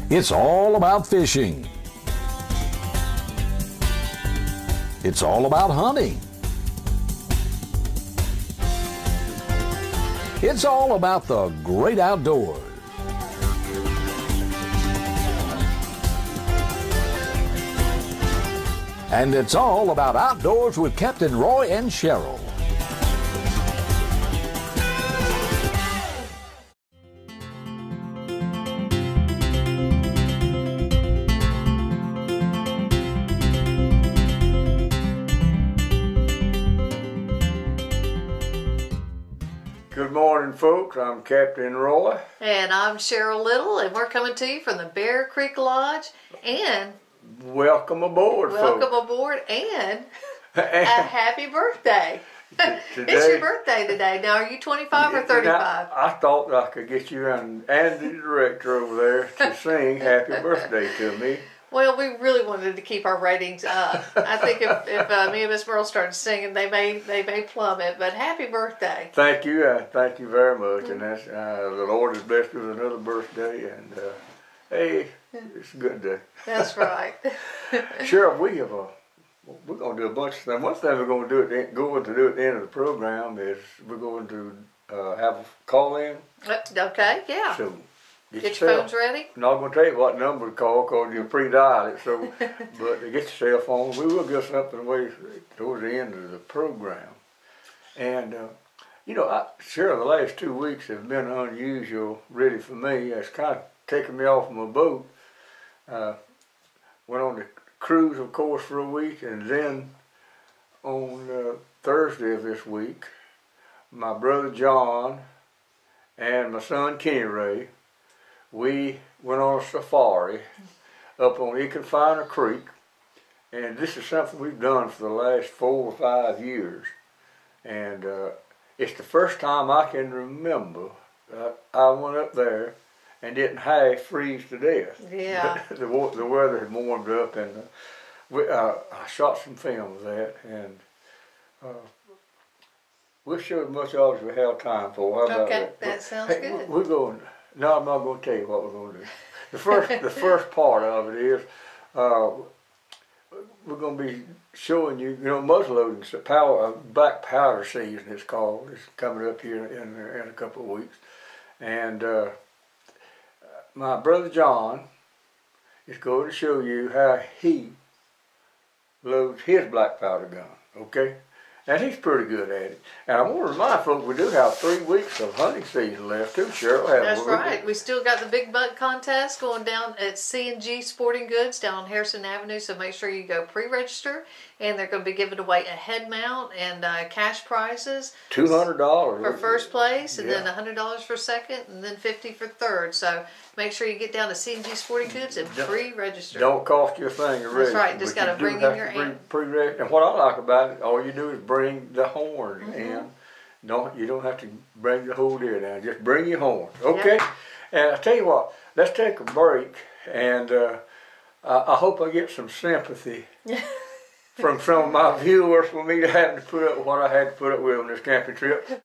It's all about fishing. It's all about hunting. It's all about the great outdoors. And it's all about outdoors with Captain Roy and Cheryl. Good morning, folks. I'm Captain Roy. And I'm Cheryl Little, and we're coming to you from the Bear Creek Lodge. And welcome aboard, welcome folks. aboard, and a happy birthday. It's your birthday today. Now, are you 25 or 35? I thought I could get you and the director over there to sing happy birthday to me. Well, we really wanted to keep our ratings up. I think if me and Miss Merle started singing, they may plummet. But happy birthday! Thank you very much. And that's the Lord has blessed you with another birthday, and hey, it's a good day. That's right. Cheryl, we're going to do a bunch of things. One thing we're going to do at the end of the program is we're going to have a call in. Okay, yeah. So get your phones ready. I'm not going to tell you what number to call because you pre-dial it. So, but to get your cell phone, we will get something away towards the end of the program. And Cheryl, the last 2 weeks have been unusual, really, for me. It's kind of taken me off my boat. Went on the cruise, of course, for a week, and then on Thursday of this week, my brother John and my son Kenny-Rae, we went on a safari up on Econfiner Creek, and this is something we've done for the last 4 or 5 years, and it's the first time I can remember I went up there and didn't half freeze to death. Yeah. The weather had warmed up, and I shot some film of that, and we'll show as much of it as we have time for. How about that? That sounds good. We're going. No, I'm not going to tell you what we're going to do. The first part of it is we're going to be showing you, muzzleloading, black powder season it's called. It's coming up here in a couple of weeks, and my brother John is going to show you how he loads his black powder gun. Okay. And he's pretty good at it. And I want to remind folks, we do have 3 weeks of hunting season left too, Cheryl. That's right. We still got the Big Buck Contest going down at C&G Sporting Goods down on Harrison Avenue, so make sure you go pre-register. And they're going to be giving away a head mount and cash prizes. $200. For first place, and then $100 for second, and then $50 for third. So make sure you get down to C&G Sporting Goods and pre-register. Don't cost you a thing to register. That's right. Just got to bring in your pre-register. And what I like about it, all you do is bring the horn in. You don't have to bring the whole deer down. Just bring your horn. Okay? Yep. And I tell you what, let's take a break, and I hope I get some sympathy from some of my viewers for me to have to put up with what I had to put up with on this camping trip.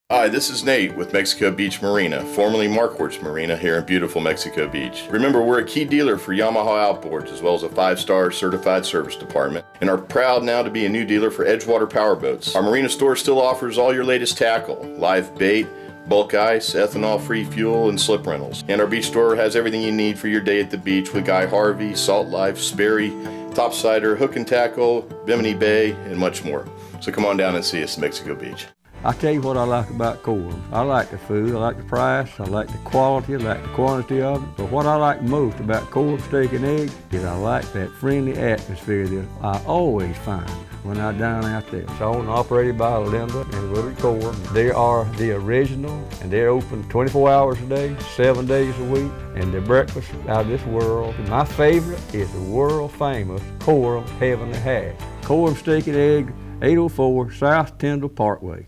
Hi, this is Nate with Mexico Beach Marina, formerly Markwart's Marina here in beautiful Mexico Beach. Remember, we're a key dealer for Yamaha outboards as well as a 5-star certified service department, and are proud now to be a new dealer for Edgewater powerboats. Our marina store still offers all your latest tackle, live bait, bulk ice, ethanol-free fuel, and slip rentals. And our beach store has everything you need for your day at the beach with Guy Harvey, Salt Life, Sperry, Topsider, Hook and Tackle, Bimini Bay, and much more. So come on down and see us at Mexico Beach. I tell you what I like about Coram. I like the food, I like the price, I like the quality, I like the quantity of it. But what I like most about Coram Steak and Eggs is I like that friendly atmosphere that I always find when I dine out there. It's owned and operated by Linda and Willie Coram. They are the original, and they're open 24 hours a day, 7 days a week, and their breakfast out of this world. And my favorite is the world famous Coram Heavenly Hash. Coram Steak and Eggs, 804 South Tyndall Parkway.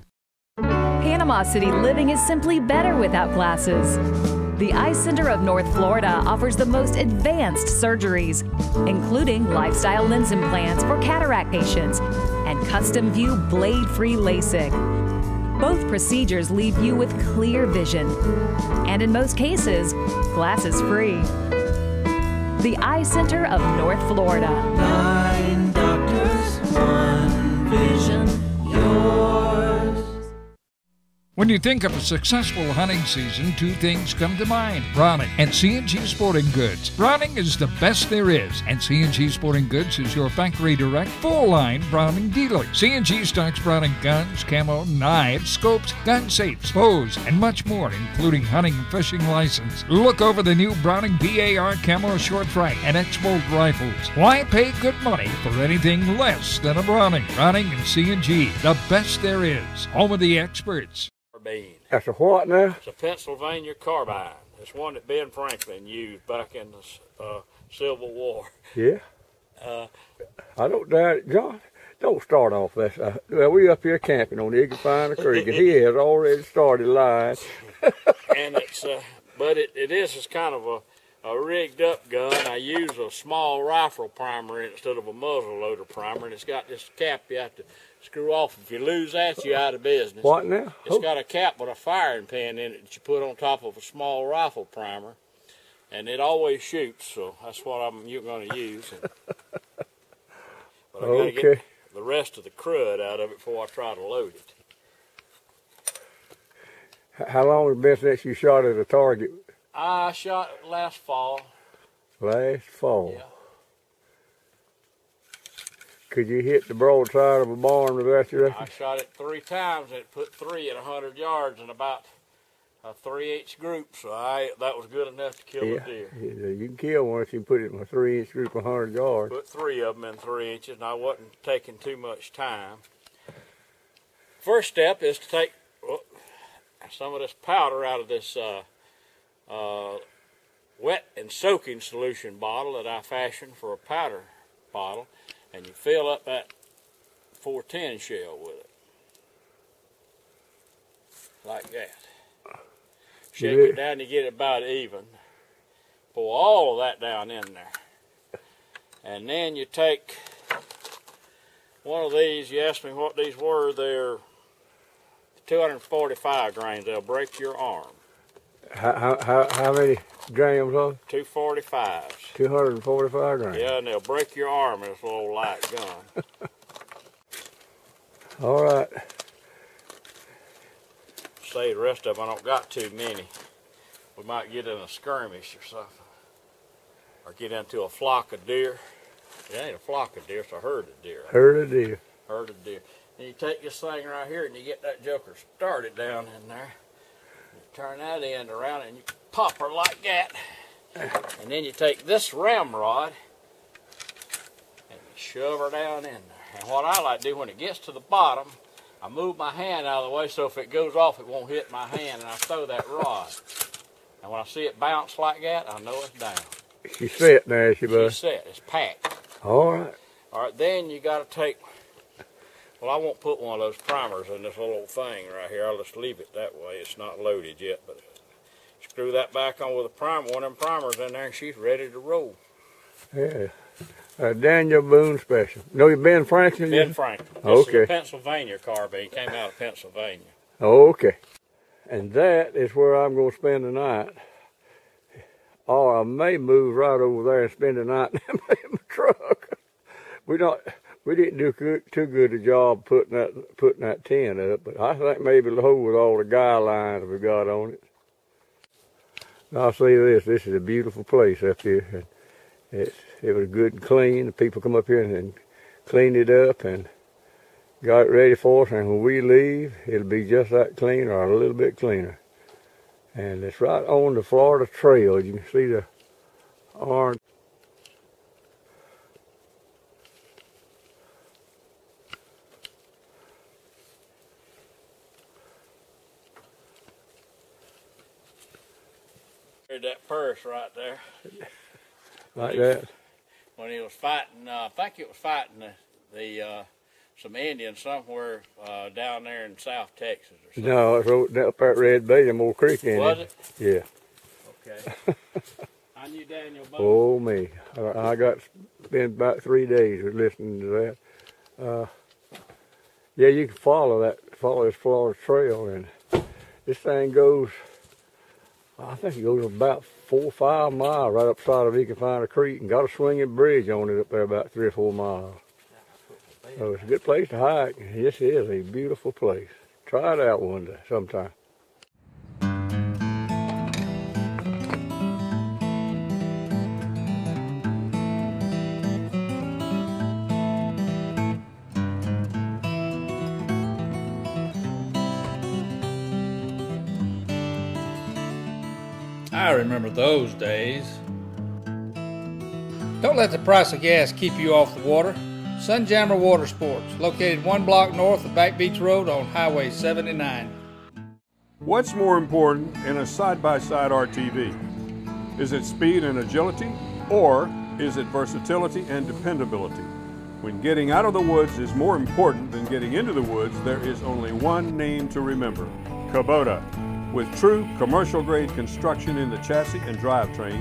Panama City living is simply better without glasses. The Eye Center of North Florida offers the most advanced surgeries, including lifestyle lens implants for cataract patients and custom view blade-free LASIK. Both procedures leave you with clear vision, and in most cases, glasses free. The Eye Center of North Florida. 9 doctors, 1 vision, yours. When you think of a successful hunting season, 2 things come to mind: Browning and C&G Sporting Goods. Browning is the best there is, and C&G Sporting Goods is your factory direct, full-line Browning dealer. C&G stocks Browning guns, camo, knives, scopes, gun safes, bows, and much more, including hunting and fishing license. Look over the new Browning BAR camo short frag and X-Bolt rifles. Why pay good money for anything less than a Browning? Browning and C&G, the best there is. Home of the experts. That's a what now? It's a Pennsylvania carbine. It's one that Ben Franklin used back in the Civil War. Yeah. I don't doubt it, John. Don't start off this. Well, we up here camping on the Iggy Creek, and he has already started lying. And it's, but it is kind of a rigged up gun. I use a small rifle primer instead of a muzzle loader primer, and it's got this cap you have to screw off. If you lose that, you're out of business. What now? It's got a cap with a firing pin in it that you put on top of a small rifle primer, and it always shoots. So that's what you're going to use. But I got to get the rest of the crud out of it before I try to load it. How long has it been since you shot at a target? I shot it last fall. Last fall. Yeah. Could you hit the broadside of a barn with that? I shot it 3 times and it put 3 at 100 yards in about a 3/8 group, so that was good enough to kill a deer. Yeah, you can kill one if you put it in a 3-inch group 100 yards. Put 3 of them in 3 inches, and I wasn't taking too much time. First step is to take some of this powder out of this wet and soaking solution bottle that I fashioned for a powder bottle, and you fill up that 410 shell with it, like that. Shake it down to get it about even. Pour all of that down in there. And then you take one of these. You asked me what these were. They're 245 grains. They'll break your arm. How many grams of? 245s. 245 grams. Yeah, and they'll break your arm in this little light gun. All right. Say the rest of them, I don't got too many. We might get in a skirmish or something. Or get into a flock of deer. It ain't a flock of deer, it's a herd of deer. Herd of deer. Herd of deer. And you take this thing right here and you get that joker started down in there. You turn that end around and you pop her like that. And then you take this ramrod and you shove her down in there. And what I like to do when it gets to the bottom, I move my hand out of the way so if it goes off it won't hit my hand, and I throw that rod. And when I see it bounce like that, I know it's down. She's set now, is she, bud? She's set. It's packed. All right. All right, then you got to take, well, I won't put one of those primers in this little thing right here. I'll just leave it that way. It's not loaded yet, but screw that back on with a primer, one of them primers in there, and she's ready to roll. Yeah. Daniel Boone special. No, you Ben Franklin? Ben Franklin. This is a Pennsylvania carbine. Came out of Pennsylvania. Okay. And that is where I'm going to spend the night. Or I may move right over there and spend the night in my truck. We didn't do too good a job putting that tent up, but I think maybe it'll hold with all the guy lines we got on it. I'll say this. This is a beautiful place up here. It was good and clean. The people come up here and clean it up and got it ready for us. And when we leave, it'll be just that clean or a little bit cleaner. And it's right on the Florida Trail. You can see the orange. Here's that purse right there. Like that. When he was fighting, I think it was fighting some Indians somewhere down there in South Texas or something. No, it's up at Red Bay and Moore Creek in Was it? Yeah. Okay. I knew Daniel Boone. Oh me, I got spent about 3 days listening to that. Yeah, you can follow follow this Florida Trail, and this thing goes, I think it goes about 4 or 5 miles right up side of Ecofina Creek, and got a swinging bridge on it up there about 3 or 4 miles. So it's a good place to hike. This is a beautiful place. Try it out one day, sometime. I remember those days. Don't let the price of gas keep you off the water. Sunjammer Water Sports, located 1 block north of Back Beach Road on Highway 79. What's more important in a side-by-side RTV? Is it speed and agility, or is it versatility and dependability? When getting out of the woods is more important than getting into the woods, there is only one name to remember: Kubota. With true commercial-grade construction in the chassis and drivetrain,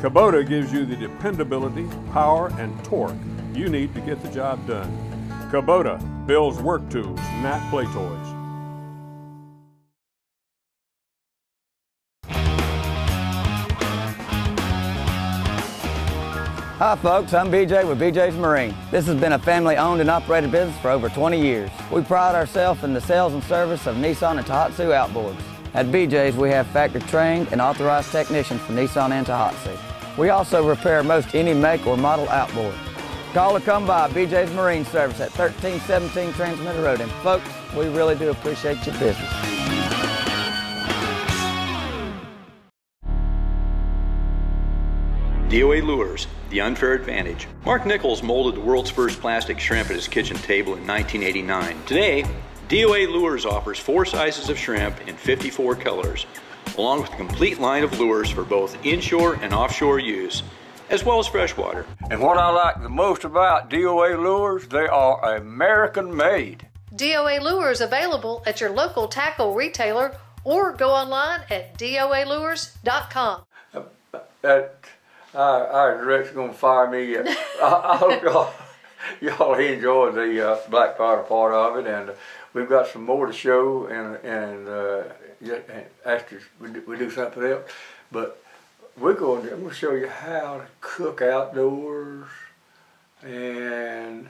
Kubota gives you the dependability, power, and torque you need to get the job done. Kubota builds work tools, not play toys. Hi folks, I'm BJ with BJ's Marine. This has been a family-owned and operated business for over 20 years. We pride ourselves in the sales and service of Nissan and Tohatsu outboards. At BJ's, we have factory-trained and authorized technicians for Nissan and Tohatsu. We also repair most any make or model outboard. Call or come by BJ's Marine Service at 1317 Transmitter Road. And folks, we really do appreciate your business. DOA Lures, the unfair advantage. Mark Nichols molded the world's first plastic shrimp at his kitchen table in 1989. Today, DOA Lures offers 4 sizes of shrimp in 54 colors, along with a complete line of lures for both inshore and offshore use, as well as freshwater. And what I like the most about DOA Lures, they are American made. DOA Lures available at your local tackle retailer or go online at doalures.com. Our director's gonna fire me. I hope y'all enjoyed the Black Powder part of it, and we've got some more to show, and after we do something else. But I'm going to show you how to cook outdoors, and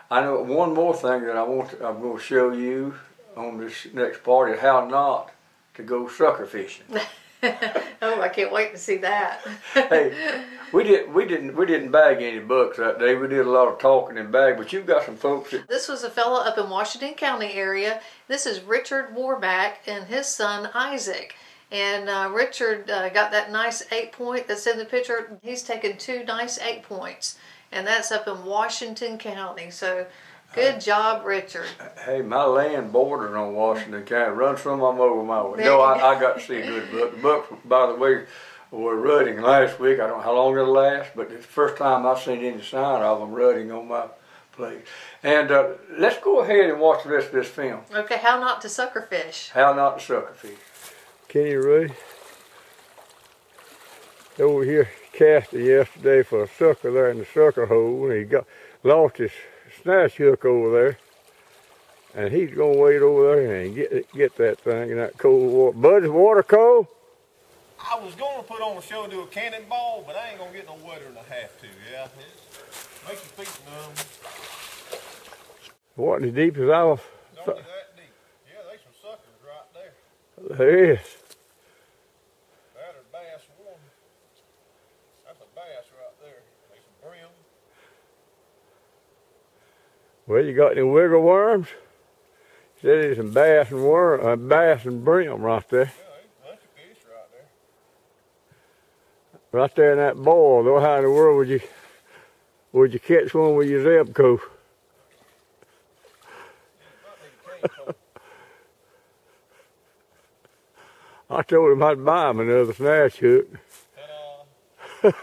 I know one more thing that I'm going to show you on this next part is how not to go sucker fishing. Oh, I can't wait to see that. Hey, we didn't bag any bucks that day. We did a lot of talking and bag, but you've got some folks that... This was a fellow up in Washington County area. This is Richard Warback and his son Isaac. And Richard got that nice 8-point that's in the picture. He's taken 2 nice 8 points, and that's up in Washington County. So good job, Richard. Hey, my land borders on Washington County. Run some of them over my way. No, I got to see a good buck. The bucks, by the way, were rutting last week. I don't know how long it'll last, but it's the first time I've seen any sign of them rutting on my place. And let's go ahead and watch the rest of this film. Okay, how not to sucker fish. How not to sucker fish. Kenny-Rae over here casting yesterday for a sucker there in the sucker hole, and he lost his snatch hook over there, and he's gonna wait over there and get that thing in that cold water. Bud, is water cold? I was gonna put on a show and do a cannonball, but I ain't gonna get no wetter than I have to. Yeah, it makes your feet numb. It wasn't as deep as I was. It's only that deep. Yeah, there's some suckers right there. There is. That's a bass one. That's a bass right there. There's some brim. Well, you got any wiggle worms? Said there's some bass and bass and brim right there. Yeah, that's a fish right there. Right there in that boil, though. How in the world would you catch one with your Zebco? I told him I'd buy him another snatch hook. That wouldn't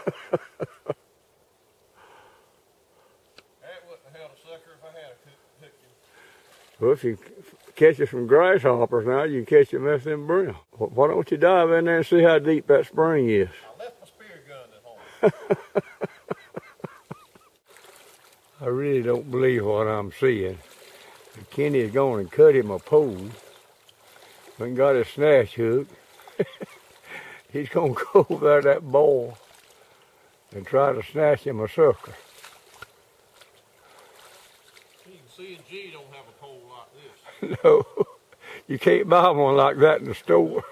have held a sucker if I had a hook. Well, if you catch you some grasshoppers now, you can catch them with them brim. Why don't you dive in there and see how deep that spring is? I left my spear gun at home. I really don't believe what I'm seeing. And Kenny is going and cut him a pole. When he got his snatch hook, he's going to go over there to that bowl and try to snatch him a sucker. C&G don't have a pole like this. No, you can't buy one like that in the store.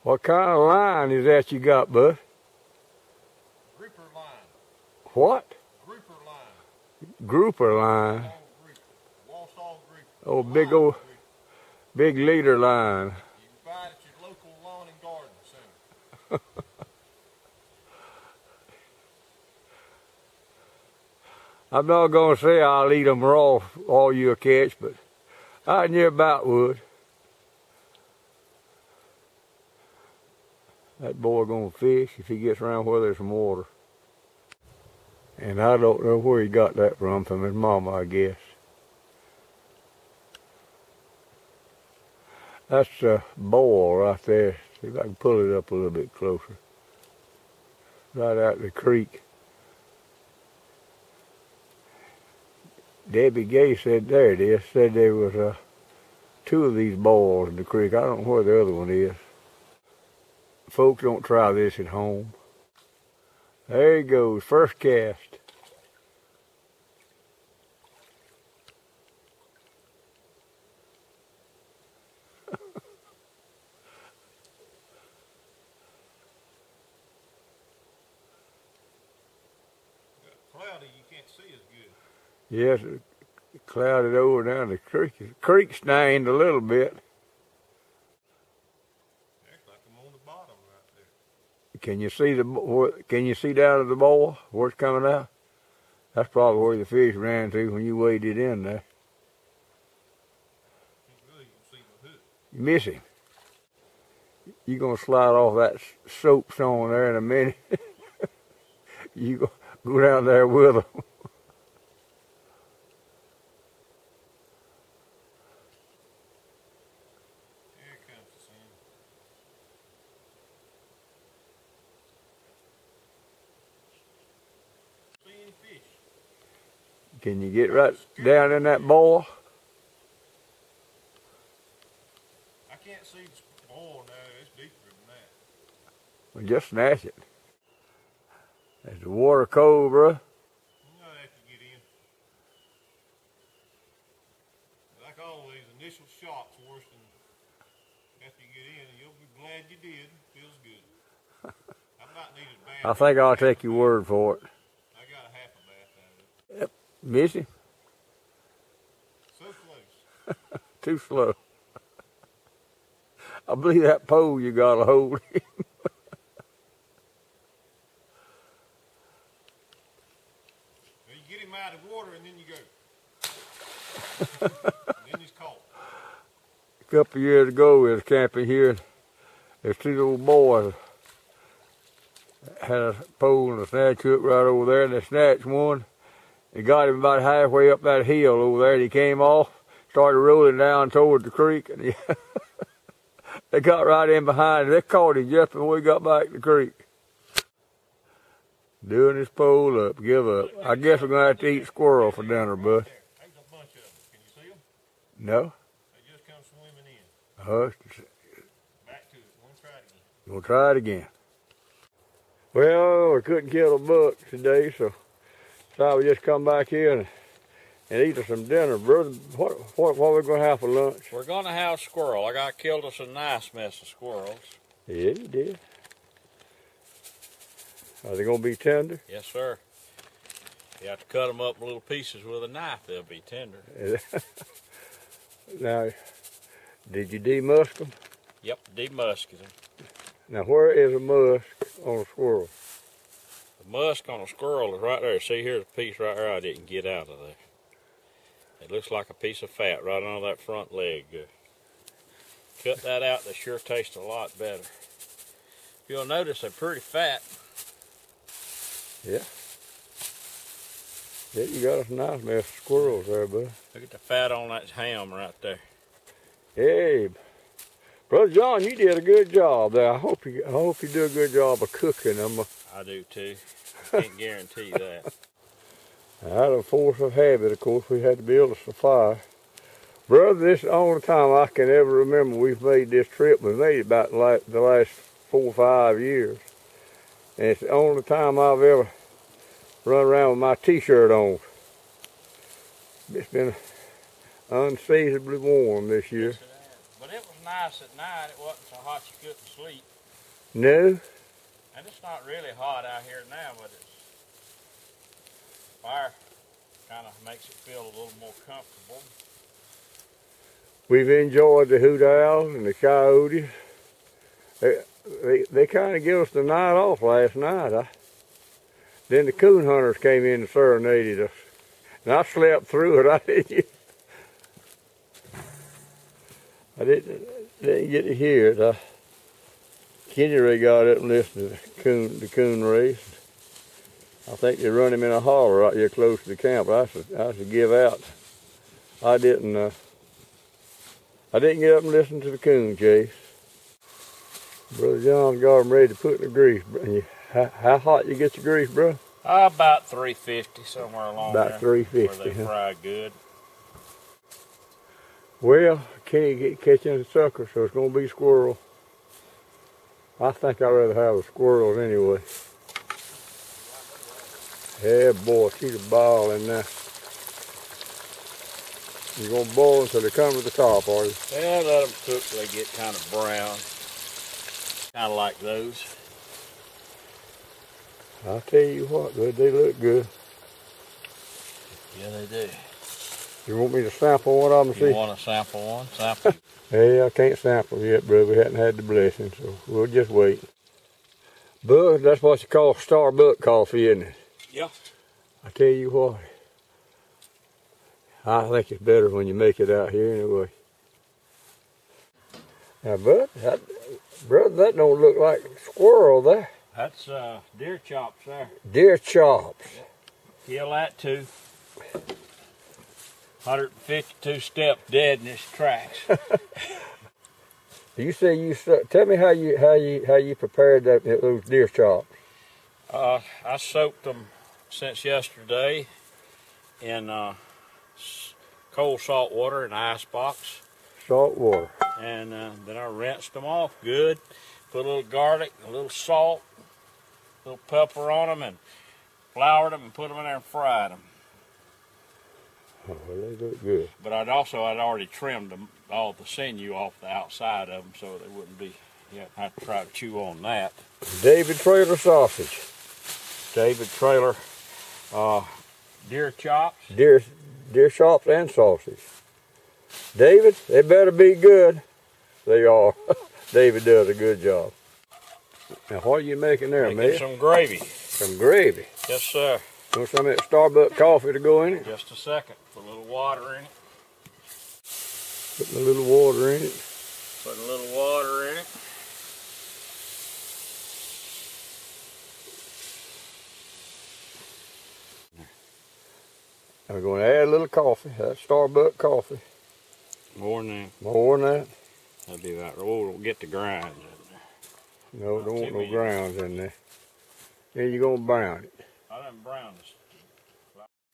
What kind of line is that you got, bud? Grouper line. What? Grouper line. Grouper line. Walsall grouper. Oh, big old, big leader line. You can buy it at your local lawn and garden center. I'm not going to say I'll eat them raw, all you'll catch, but I near about would. That boy going to fish if he gets around where there's some water. And I don't know where he got that from his mama, I guess. That's a boil right there. See if I can pull it up a little bit closer. Right out the creek. Debbie Gay said, there it is, said there was 2 of these boils in the creek. I don't know where the other one is. Folks, don't try this at home. There he goes, first cast. Cloudy, you can't see as good. Yes, it clouded over down the creek. The creek stained a little bit. Acts like I'm on the bottom right there. Can you see down at the bowl where it's coming out? That's probably where the fish ran to when you waded in there. Really, you can see my hook. You miss him. You're gonna slide off that soapstone there in a minute. You go down there with him. Here comes the sun. Seeing fish. Can you get right down in that bowl? I can't see the boil now. It's deeper than that. Well, just snatch it. There's the water cold, bro. You know after you get in. Like always, initial shock's worse than after you get in, and you'll be glad you did. Feels good. I might need a bath. I think I'll take your word for it. I got a half a bath out of it. Yep. Miss him? So close. Too slow. I believe that pole you got to hold him. You get him out of the water and then you go. And then he's caught. A couple of years ago, we was camping here. There's 2 little boys had a pole and a snatch hook right over there, and they snatched one. They got him about halfway up that hill over there, and he came off, started rolling down toward the creek, and they got right in behind him. They caught him just before he got back to the creek. Doing his pole up, give up. I guess we're going to have to eat squirrel for dinner, bud. There's a bunch of them. Can you see them? No? They just come swimming in. Back to it. We'll try it again. We'll try it again. Well, we couldn't kill a buck today, so I would just come back here and eat us some dinner. Brother, what are we going to have for lunch? We're going to have squirrel. I got killed us a nice mess of squirrels. Yeah, you did. Are they going to be tender? Yes, sir. You have to cut them up in little pieces with a knife. They'll be tender. Now, did you demusk them? Yep, demusking them. Now, where is the musk on a squirrel? The musk on a squirrel is right there. See, here's a piece right there I didn't get out of there. It looks like a piece of fat right on that front leg. Cut that out, they sure taste a lot better. You'll notice they're pretty fat. Yeah. Yeah, you got us a nice mess of squirrels there, bud. Look at the fat on that ham right there. Hey, Brother John, you did a good job there. I hope you do a good job of cooking them. I do too. Can't guarantee that. Out of force of habit, of course, we had to build us a fire. Brother, this is the only time I can ever remember we've made this trip. We made it about the last 4 or 5 years. And it's the only time I've ever run around with my t-shirt on. It's been unseasonably warm this year. Yes, but it was nice at night. It wasn't so hot you couldn't sleep. No? And it's not really hot out here now, but it's fire kind of makes it feel a little more comfortable. We've enjoyed the hoot owls and the coyotes. They kind of gave us the night off last night. Then the coon hunters came in and serenaded us. And I slept through it. I didn't get to hear it. Kenny-Rae got up and listened to the coon race. I think they run him in a holler right here close to the camp. I should give out. I didn't get up and listen to the coon chase. Brother John's got them ready to put in the grease. How hot you get your grease, bro? About 350, somewhere along there. About 350, where they fry good. Well, Kenny catching the sucker, so it's going to be squirrel. I think I'd rather have the squirrels anyway. Yeah, boy, she's a ball in there. You're going to boil until they come to the top, are you? Yeah, let them cook till they get kind of brown. Kind of like those. I'll tell you what, they look good. Yeah, they do. You want me to sample one of them? You want to sample one? Sample. Hey, I can't sample yet, brother. We hadn't had the blessing, so we'll just wait. But that's what you call Starbucks coffee, isn't it? Yeah. I tell you what, I think it's better when you make it out here anyway. Now, Bud, brother, that don't look like squirrel there. That's deer chops there. Deer chops. Kill that too. 152 steps dead in its tracks. You say tell me how you prepared those deer chops. I soaked them since yesterday in cold salt water in an ice box. Salt water. And then I rinsed them off good. Put a little garlic, a little salt, a little pepper on them, and floured them and put them in there and fried them. Oh, well, they look good. But I'd already trimmed them, all the sinew off the outside of them, so they wouldn't be. You have to try to chew on that. David Trailer sausage. David Trailer deer chops. Deer chops and sausage. David, they better be good. They are. David does a good job. Now, what are you making there, man? Some gravy. Some gravy? Yes, sir. Want some of that Starbucks coffee to go in it? Just a second. Put a little water in it. Putting a little water in it. Putting a little water in it. I'm going to add a little coffee. That's Starbucks coffee. More than that. More than that? That'd be about, oh, don't get the grinds in there. No, don't want no grounds in there. Then you're going to brown it. I done browned this.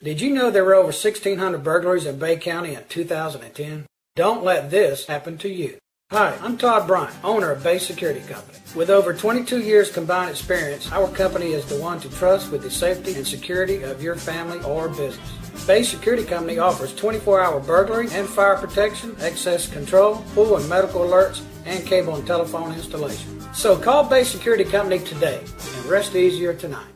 Did you know there were over 1,600 burglaries in Bay County in 2010? Don't let this happen to you. Hi, I'm Todd Bryant, owner of Bay Security Company. With over 22 years combined experience, our company is the one to trust with the safety and security of your family or business. Bay Security Company offers 24-hour burglary and fire protection, access control, pool and medical alerts, and cable and telephone installation. So call Bay Security Company today and rest easier tonight.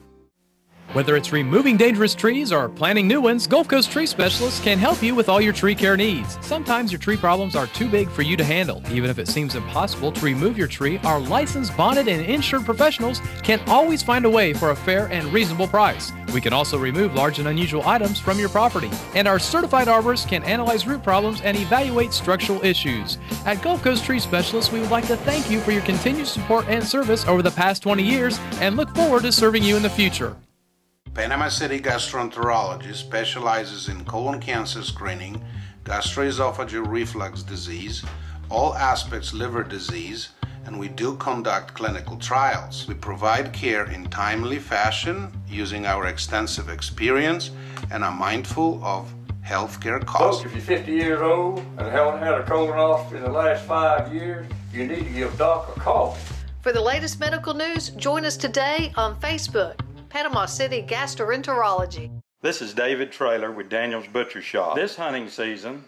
Whether it's removing dangerous trees or planting new ones, Gulf Coast Tree Specialists can help you with all your tree care needs. Sometimes your tree problems are too big for you to handle. Even if it seems impossible to remove your tree, our licensed, bonded, and insured professionals can always find a way for a fair and reasonable price. We can also remove large and unusual items from your property. And our certified arborists can analyze root problems and evaluate structural issues. At Gulf Coast Tree Specialists, we would like to thank you for your continued support and service over the past 20 years and look forward to serving you in the future. Panama City Gastroenterology specializes in colon cancer screening, gastroesophageal reflux disease, all aspects liver disease, and we do conduct clinical trials. We provide care in timely fashion using our extensive experience and are mindful of healthcare costs. Folks, if you're 50 years old and haven't had a colonoscopy in the last 5 years, you need to give Doc a call. For the latest medical news, join us today on Facebook, Panama City Gastroenterology. This is David Traylor with Daniel's Butcher Shop. This hunting season,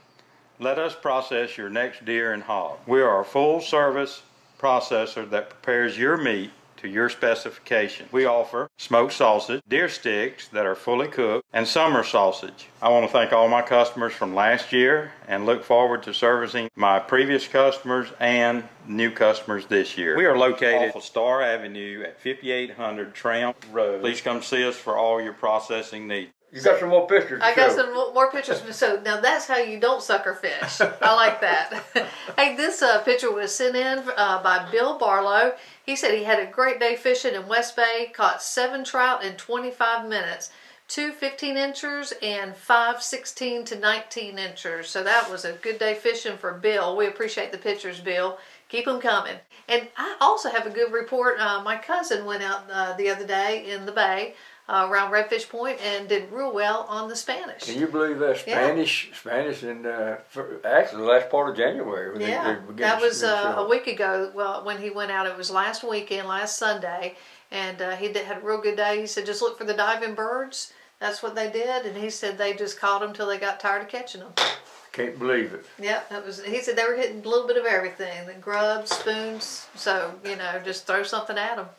let us process your next deer and hog. We are a full-service processor that prepares your meat to your specification. We offer smoked sausage, deer sticks that are fully cooked, and summer sausage. I want to thank all my customers from last year and look forward to servicing my previous customers and new customers this year. We are located off of Star Avenue at 5800 Tramp Road. Please come see us for all your processing needs. You got some more pictures to I got show. some more pictures to show. Now that's how you don't sucker fish. I like that. Hey, this picture was sent in by Bill Barlow. He said he had a great day fishing in West Bay, caught 7 trout in 25 minutes, 2 15-inchers and 5 16 to 19-inchers. So that was a good day fishing for Bill. We appreciate the pictures, Bill. Keep them coming. And I also have a good report. My cousin went out the other day in the bay around Redfish Point and did real well on the Spanish. Can you believe that Spanish in actually the last part of January? When yeah, that was a week ago. Well, when he went out, it was last weekend, last Sunday, and he had a real good day. He said, just look for the diving birds. That's what they did, and he said they just caught them till they got tired of catching them. Can't believe it. Yeah, that was. He said they were hitting a little bit of everything: the grubs, spoons. So just throw something at them.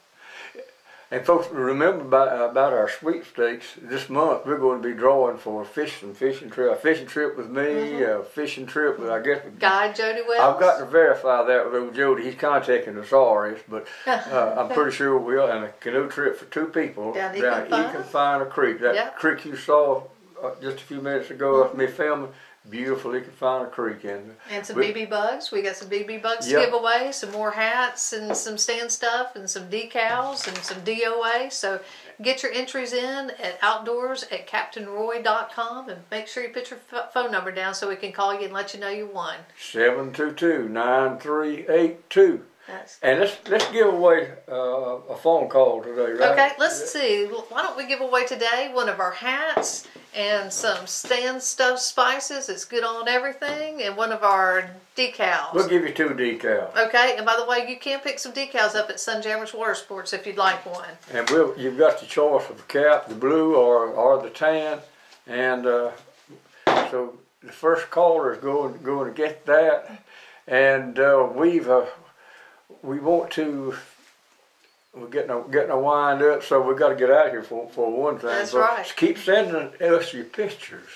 And folks, remember about our sweepstakes. This month we're going to be drawing for a fishing trip. A fishing trip with me, a fishing trip with, I guess, Guide Jody Wells. I've got to verify that with old Jody. He's contacting the authorities, but I'm pretty sure we will. And a canoe trip for 2 people down Econfine Creek. That creek you saw just a few minutes ago of me filming. Beautiful Econfine Creek. And some BB bugs. We got some BB bugs to give away, some more hats and some stand stuff and some decals and some DOA. So get your entries in at outdoors@captainroy.com and make sure you put your phone number down so we can call you and let you know you won. 722-9382. And let's give away a phone call today, right? Okay, let's see. Why don't we give away today one of our hats and some stand stuff spices. It's good on everything, and one of our decals. We'll give you 2 decals. Okay, and by the way, you can pick some decals up at Sunjammers Water Sports if you'd like one. And you've got the choice of the Capt, the blue, or the tan, and so the first caller is going to get that, and we're getting a wind up, so we've got to get out of here for one thing. That's right. Just keep sending us your pictures,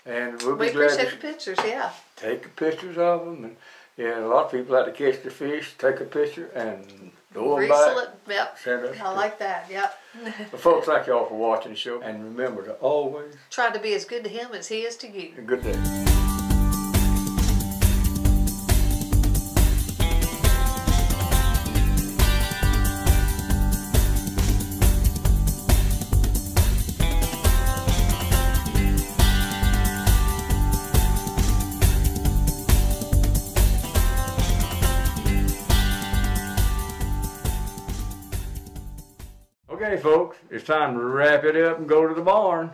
and we'll be glad appreciate the pictures. Yeah. Take the pictures of them, and a lot of people like to catch the fish. Take a picture and go back. Yep. Send us. I like that. Yep. Well, folks, thank y'all for watching the show, and remember to always try to be as good to him as he is to you. Good day. Okay, folks, it's time to wrap it up and go to the barn.